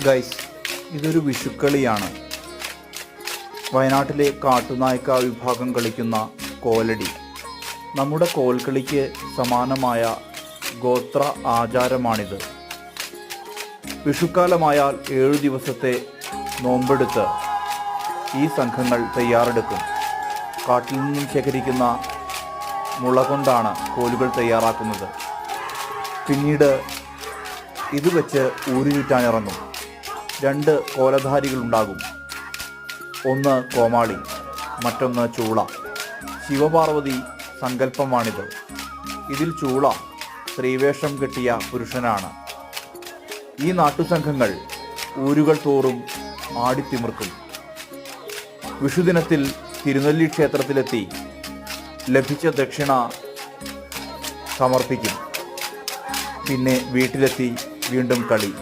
Guys, ഇതൊരു വിഷുക്കളിയാണ്. വയനാട്ടിലെ കാട്ടുനായ്ക്ക വിഭാഗം കളിക്കുന്ന കോലടി. നമ്മുടെ കോൽക്കളിക്ക് സമാനമായ ഗോത്ര ആചാരമാണിത്. വിഷുക്കാലമായാൽ 7 ദിവസത്തെ നോമ്പെടുത്ത് ഈ സംഘങ്ങൾ തയ്യാറെടുക്കും. കാട്ടിൽ നിന്നും ശേഖരിക്കുന്ന മുള കൊണ്ടാണ് കോലുകൾ തയ്യാറാക്കുന്നത്. പിന്നീട് ഇത് വെച്ച് ഊരി ചുറ്റാനിറങ്ങും. 2 കോലധാരികളുണ്ടാകും. ഒന്ന് കോമാളി, മറ്റൊന്ന് ചൂള. ശിവപാർവതി സങ്കല്പമാണിത്. ഇതിൽ ചൂള സ്ത്രീവേഷം കെട്ടിയ പുരുഷനാണ്. ഈ നാട്ടുസംഘങ്ങൾ ഊരുകൾ തോറും ആടിത്തിമിർക്കും. വിഷുദിനത്തിൽ തിരുനെല്ലി ക്ഷേത്രത്തിലെത്തി ലഭിച്ച ദക്ഷിണ സമർപ്പിക്കും. പിന്നെ വീട്ടിലെത്തി വീണ്ടും കളി.